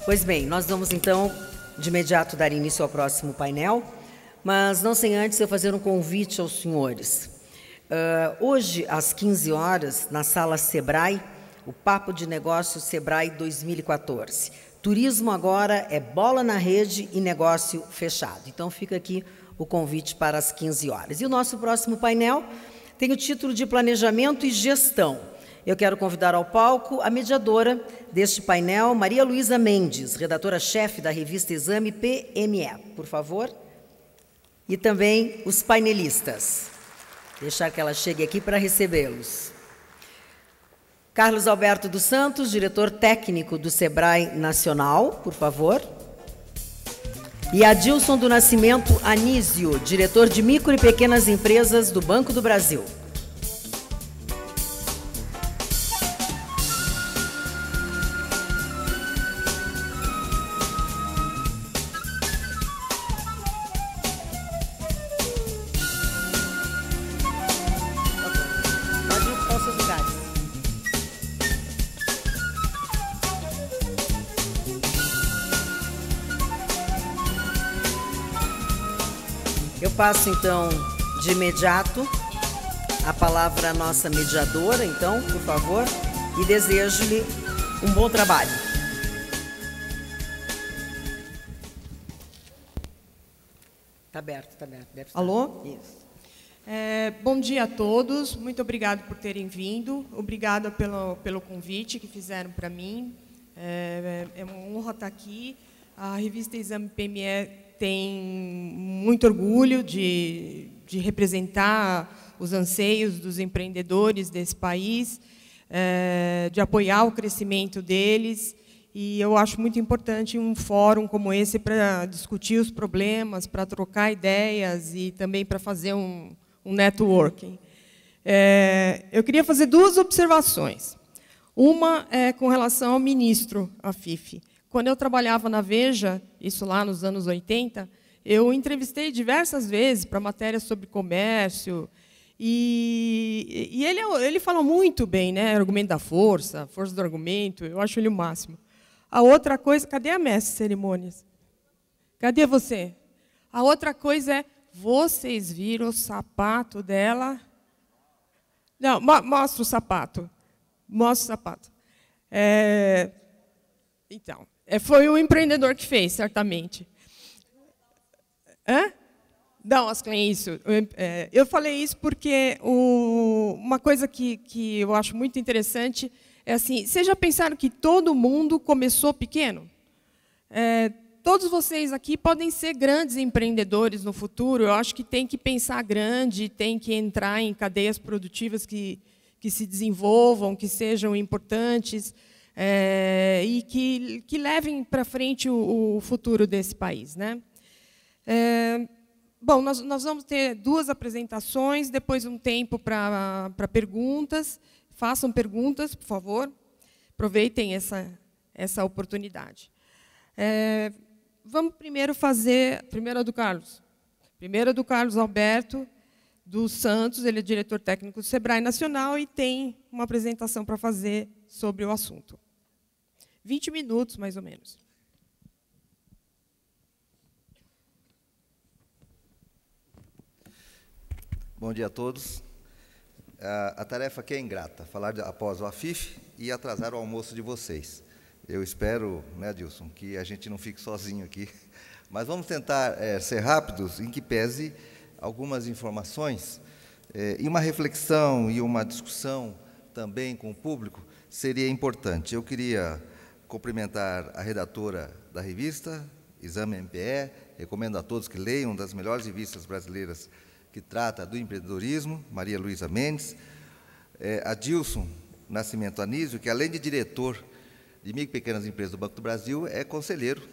Pois bem, nós vamos então de imediato dar início ao próximo painel, mas não sem antes eu fazer um convite aos senhores. Hoje, às 15 horas, na sala Sebrae, o Papo de Negócios Sebrae 2014. Turismo agora é bola na rede e negócio fechado. Então fica aqui o convite para as 15 horas. E o nosso próximo painel tem o título de Planejamento e Gestão. Eu quero convidar ao palco a mediadora deste painel, Maria Luísa Mendes, redatora-chefe da revista Exame PME, por favor. E também os painelistas. Deixar que ela chegue aqui para recebê-los. Carlos Alberto dos Santos, diretor técnico do Sebrae Nacional, por favor. E Adilson do Nascimento Anísio, diretor de Micro e Pequenas Empresas do Banco do Brasil. Eu passo, então, de imediato a palavra à nossa mediadora, então, por favor, e desejo-lhe um bom trabalho. Está aberto, está aberto. Deve estar. Alô? Isso. Bom dia a todos, muito obrigado por terem vindo, obrigada pelo convite que fizeram para mim, é uma honra estar aqui. A revista Exame PME tem muito orgulho de representar os anseios dos empreendedores desse país, de apoiar o crescimento deles, e eu acho muito importante um fórum como esse para discutir os problemas, para trocar ideias e também para fazer um networking. Eu queria fazer duas observações. Uma é com relação ao ministro Afife. Quando eu trabalhava na Veja, isso lá nos anos 80, eu entrevistei diversas vezes para matérias sobre comércio, e ele fala muito bem, né? Argumento da força, força do argumento, eu acho ele o máximo. A outra coisa, cadê a mestre de cerimônias? Cadê você? A outra coisa é, vocês viram o sapato dela? Não, mostra o sapato. Mostra o sapato. Então, foi o empreendedor que fez, certamente. Não, Asclen, isso. Eu falei isso porque uma coisa que eu acho muito interessante é assim, vocês já pensaram que todo mundo começou pequeno? Todos vocês aqui podem ser grandes empreendedores no futuro. Eu acho que tem que pensar grande, tem que entrar em cadeias produtivas que se desenvolvam, que sejam importantes, e que levem para frente o futuro desse país, né? Bom, nós vamos ter duas apresentações, depois um tempo para perguntas. Façam perguntas, por favor. Aproveitem essa oportunidade. Vamos primeiro fazer... Primeiro é do Carlos. Primeiro é do Carlos Alberto dos Santos, ele é diretor técnico do Sebrae Nacional e tem uma apresentação para fazer sobre o assunto. 20 minutos, mais ou menos. Bom dia a todos. A tarefa aqui é ingrata, falar após o Afife e atrasar o almoço de vocês. Eu espero, né, Adilson, que a gente não fique sozinho aqui. Mas vamos tentar ser rápidos, em que pese algumas informações e uma reflexão e uma discussão também com o público seria importante. Eu queria cumprimentar a redatora da revista, Exame MPE, recomendo a todos que leiam, uma das melhores revistas brasileiras que trata do empreendedorismo, Maria Luísa Mendes, Adilson Nascimento Anísio, que além de diretor de Micro e Pequenas Empresas do Banco do Brasil, é conselheiro,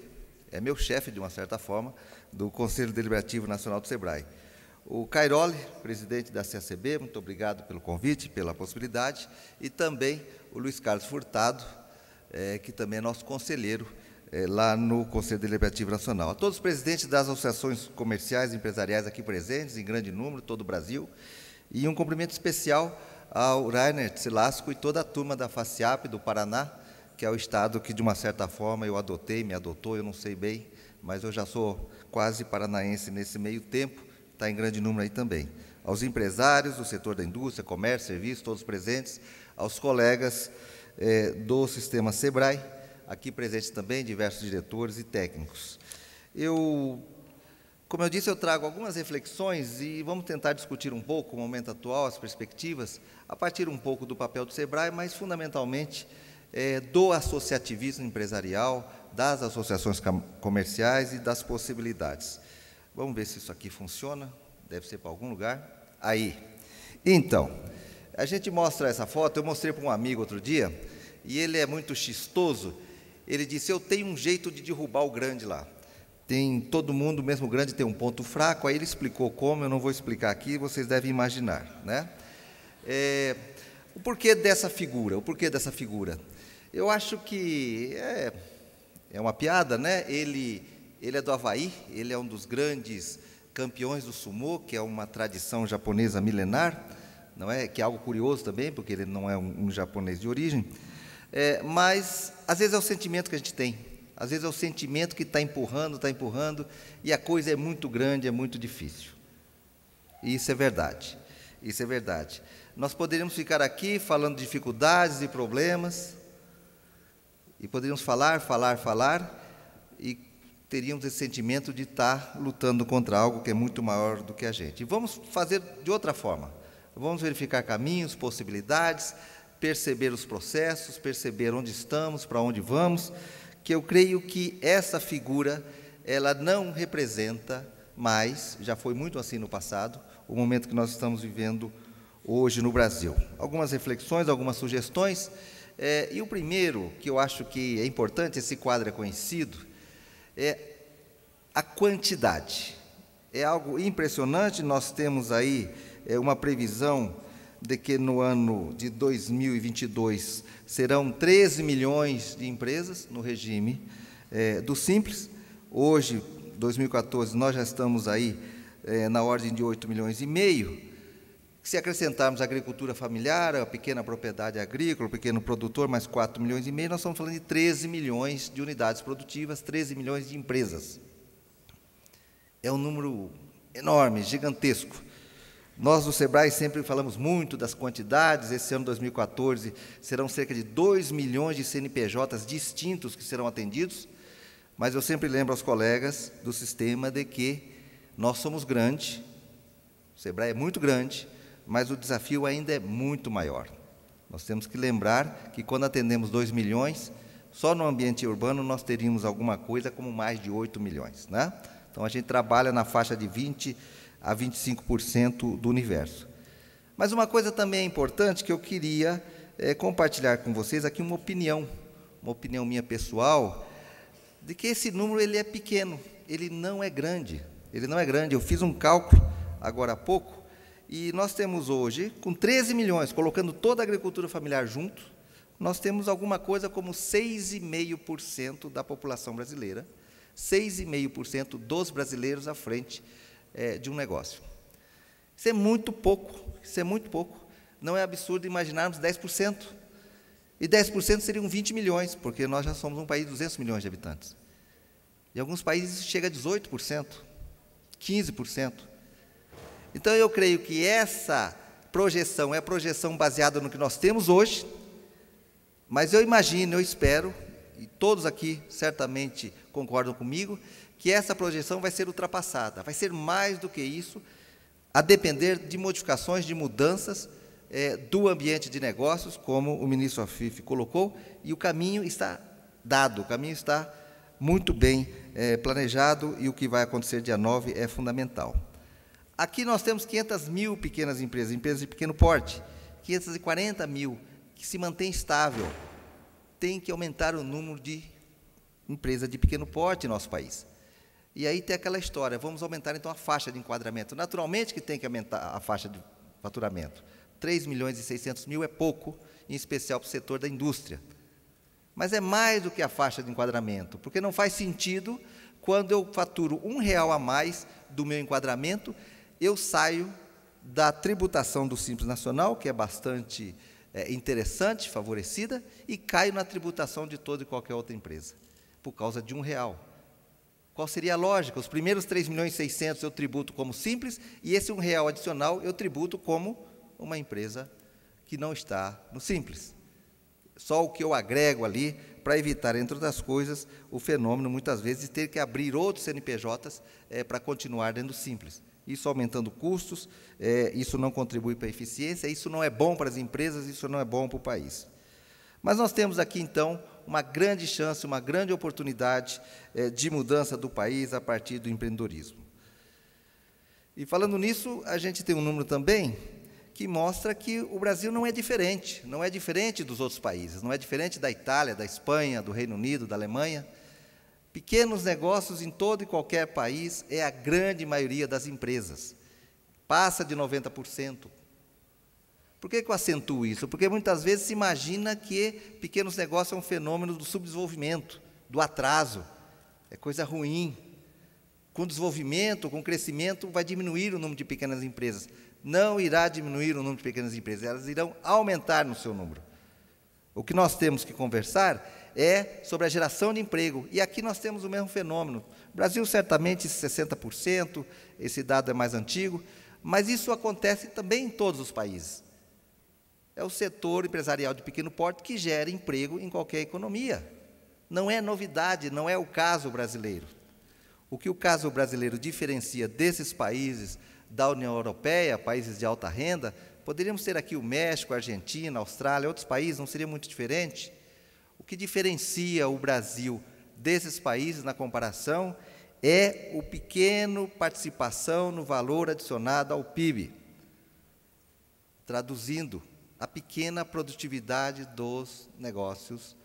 é meu chefe, de uma certa forma, do Conselho Deliberativo Nacional do Sebrae. O Cairoli, presidente da CACB, muito obrigado pelo convite, pela possibilidade, e também o Luiz Carlos Furtado, que também é nosso conselheiro lá no Conselho Deliberativo Nacional. A todos os presidentes das associações comerciais e empresariais aqui presentes, em grande número, todo o Brasil, e um cumprimento especial ao Rainer Tselasco e toda a turma da FACIAP do Paraná, que é o estado que, de uma certa forma, eu adotei, me adotou, eu não sei bem, mas eu já sou quase paranaense nesse meio tempo, está em grande número aí também. Aos empresários do setor da indústria, comércio, serviço, todos presentes, aos colegas do sistema SEBRAE, aqui presentes também, diversos diretores e técnicos. Como eu disse, eu trago algumas reflexões e vamos tentar discutir um pouco o momento atual, as perspectivas, a partir um pouco do papel do SEBRAE, mas fundamentalmente do associativismo empresarial, das associações comerciais e das possibilidades. Vamos ver se isso aqui funciona, deve ser para algum lugar. Aí. Então, a gente mostra essa foto, eu mostrei para um amigo outro dia, e ele é muito chistoso, ele disse, eu tenho um jeito de derrubar o grande lá. Todo mundo, mesmo grande, tem um ponto fraco, aí ele explicou como, eu não vou explicar aqui, vocês devem imaginar, né? O porquê dessa figura? Eu acho que é uma piada, né? Ele é do Havaí, ele é um dos grandes campeões do sumô, que é uma tradição japonesa milenar, não é? Que é algo curioso também, porque ele não é um japonês de origem, mas às vezes é o sentimento que a gente tem, às vezes é o sentimento que está empurrando, e a coisa é muito grande, é muito difícil. E isso é verdade, Nós poderíamos ficar aqui falando de dificuldades e problemas, e poderíamos falar, e teríamos esse sentimento de estar lutando contra algo que é muito maior do que a gente. E vamos fazer de outra forma. Vamos verificar caminhos, possibilidades, perceber os processos, perceber onde estamos, para onde vamos, que eu creio que essa figura, ela não representa mais, já foi muito assim no passado, o momento que nós estamos vivendo hoje no Brasil. Algumas reflexões, algumas sugestões, e o primeiro, que eu acho que é importante, esse quadro é conhecido, é a quantidade. É algo impressionante, nós temos aí uma previsão de que no ano de 2022 serão 13 milhões de empresas no regime do Simples. Hoje, 2014, nós já estamos aí na ordem de 8 milhões e meio. Se acrescentarmos a agricultura familiar, a pequena propriedade agrícola, o pequeno produtor, mais 4 milhões e meio, nós estamos falando de 13 milhões de unidades produtivas, 13 milhões de empresas. É um número enorme, gigantesco. Nós, do SEBRAE, sempre falamos muito das quantidades. Esse ano, 2014, serão cerca de 2 milhões de CNPJs distintos que serão atendidos, mas eu sempre lembro aos colegas do sistema de que nós somos grandes, o SEBRAE é muito grande, mas o desafio ainda é muito maior. Nós temos que lembrar que, quando atendemos 2 milhões, só no ambiente urbano nós teríamos alguma coisa como mais de 8 milhões, né? Então, a gente trabalha na faixa de 20% a 25% do universo. Mas uma coisa também importante que eu queria compartilhar com vocês aqui, uma opinião minha pessoal, de que esse número ele é pequeno, ele não é grande. Eu fiz um cálculo agora há pouco, e nós temos hoje, com 13 milhões, colocando toda a agricultura familiar junto, nós temos alguma coisa como 6,5% da população brasileira, 6,5% dos brasileiros à frente de um negócio. Isso é muito pouco, Não é absurdo imaginarmos 10%. E 10% seriam 20 milhões, porque nós já somos um país de 200 milhões de habitantes. Em alguns países isso chega a 18%, 15%. Então, eu creio que essa projeção é a projeção baseada no que nós temos hoje, mas eu imagino, eu espero, e todos aqui certamente concordam comigo, que essa projeção vai ser ultrapassada, vai ser mais do que isso, a depender de modificações, de mudanças do ambiente de negócios, como o ministro Afif colocou, e o caminho está dado, o caminho está muito bem planejado, e o que vai acontecer dia 9 é fundamental. Aqui nós temos 500 mil pequenas empresas, empresas de pequeno porte, 540 mil, que se mantém estável. Tem que aumentar o número de empresas de pequeno porte em nosso país. E aí tem aquela história, vamos aumentar então a faixa de enquadramento. Naturalmente que tem que aumentar a faixa de faturamento. 3 milhões e 600 mil é pouco, em especial para o setor da indústria. Mas é mais do que a faixa de enquadramento, porque não faz sentido, quando eu faturo R$1 a mais do meu enquadramento, eu saio da tributação do Simples Nacional, que é bastante interessante, favorecida, e caio na tributação de toda e qualquer outra empresa, por causa de R$1. Qual seria a lógica? Os primeiros 3.600.000 eu tributo como simples, e esse R$1 adicional eu tributo como uma empresa que não está no simples. Só o que eu agrego ali, para evitar, entre outras coisas, o fenômeno, muitas vezes, de ter que abrir outros CNPJs para continuar dentro do simples. Isso aumentando custos, isso não contribui para a eficiência, isso não é bom para as empresas, isso não é bom para o país. Mas nós temos aqui, então, uma grande chance, uma grande oportunidade de mudança do país a partir do empreendedorismo. E, falando nisso, a gente tem um número também que mostra que o Brasil não é diferente dos outros países, não é diferente da Itália, da Espanha, do Reino Unido, da Alemanha. Pequenos negócios em todo e qualquer país é a grande maioria das empresas, passa de 90%. Por que eu acentuo isso? Porque muitas vezes se imagina que pequenos negócios é um fenômeno do subdesenvolvimento, do atraso, é coisa ruim. Com desenvolvimento, com crescimento, vai diminuir o número de pequenas empresas. Não irá diminuir o número de pequenas empresas, elas irão aumentar no seu número. O que nós temos que conversar é sobre a geração de emprego, e aqui nós temos o mesmo fenômeno. O Brasil, certamente, 60%, esse dado é mais antigo, mas isso acontece também em todos os países. É o setor empresarial de pequeno porte que gera emprego em qualquer economia. Não é novidade, não é o caso brasileiro. O que o caso brasileiro diferencia desses países da União Europeia, países de alta renda, poderíamos ter aqui o México, a Argentina, a Austrália, outros países, não seria muito diferente? O que diferencia o Brasil desses países na comparação é o pequeno participação no valor adicionado ao PIB. Traduzindo, a pequena produtividade dos negócios,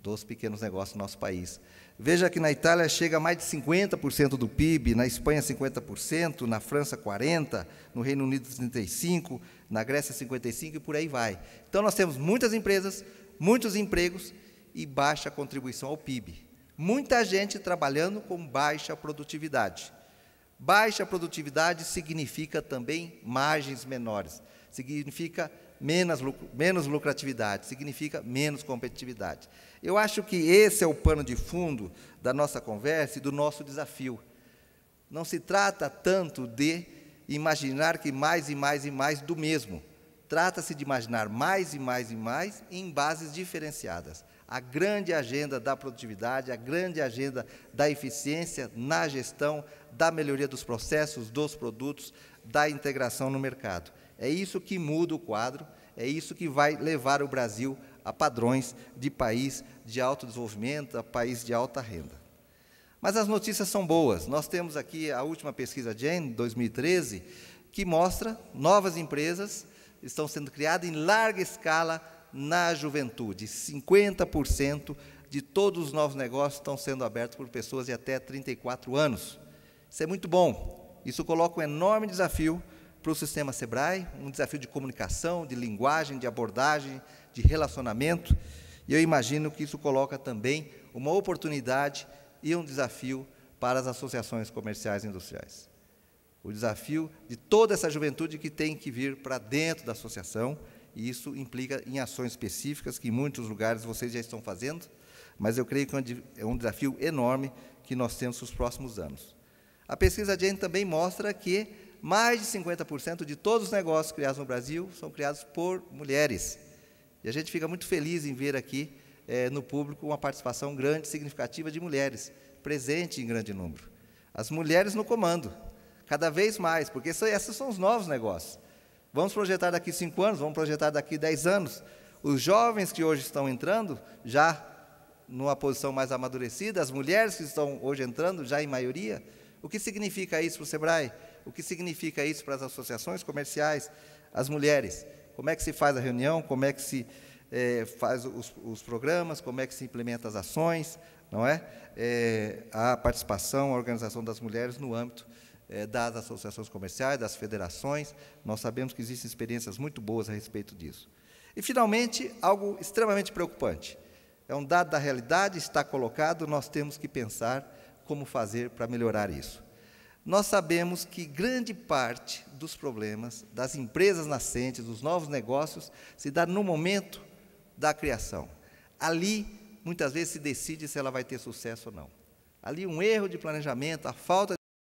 dos pequenos negócios no nosso país. Veja que na Itália chega a mais de 50% do PIB, na Espanha 50%, na França 40%, no Reino Unido 35%, na Grécia 55% e por aí vai. Então nós temos muitas empresas, muitos empregos e baixa contribuição ao PIB. Muita gente trabalhando com baixa produtividade. Baixa produtividade significa também margens menores, significa menos lucratividade, significa menos competitividade. Eu acho que esse é o pano de fundo da nossa conversa e do nosso desafio. Não se trata tanto de imaginar que mais e mais e mais do mesmo. Trata-se de imaginar mais e mais e mais em bases diferenciadas. A grande agenda da produtividade, a grande agenda da eficiência na gestão, da melhoria dos processos, dos produtos, da integração no mercado. É isso que muda o quadro, é isso que vai levar o Brasil a padrões de país de alto desenvolvimento, a país de alta renda. Mas as notícias são boas. Nós temos aqui a última pesquisa Gini, 2013, que mostra novas empresas estão sendo criadas em larga escala na juventude. 50% de todos os novos negócios estão sendo abertos por pessoas de até 34 anos. Isso é muito bom. Isso coloca um enorme desafio para o sistema Sebrae, um desafio de comunicação, de linguagem, de abordagem, de relacionamento, e eu imagino que isso coloca também uma oportunidade e um desafio para as associações comerciais e industriais. O desafio de toda essa juventude que tem que vir para dentro da associação, e isso implica em ações específicas que em muitos lugares vocês já estão fazendo, mas eu creio que é um desafio enorme que nós temos nos próximos anos. A pesquisa Gini também mostra que mais de 50% de todos os negócios criados no Brasil são criados por mulheres. E a gente fica muito feliz em ver aqui, no público, uma participação grande, significativa de mulheres, presente em grande número. As mulheres no comando, cada vez mais, porque esses são os novos negócios. Vamos projetar daqui 5 anos, vamos projetar daqui 10 anos. Os jovens que hoje estão entrando, já numa posição mais amadurecida, as mulheres que estão hoje entrando, já em maioria. O que significa isso para o Sebrae? O que significa isso para as associações comerciais, as mulheres? Como é que se faz a reunião, como é que se faz os programas, como é que se implementa as ações, não é? A participação, a organização das mulheres no âmbito das associações comerciais, das federações. Nós sabemos que existem experiências muito boas a respeito disso. E, finalmente, algo extremamente preocupante. É um dado da realidade, está colocado, nós temos que pensar como fazer para melhorar isso. nós sabemos que grande parte dos problemas das empresas nascentes, dos novos negócios, se dá no momento da criação. Ali, muitas vezes, se decide se ela vai ter sucesso ou não. Ali, um erro de planejamento, a falta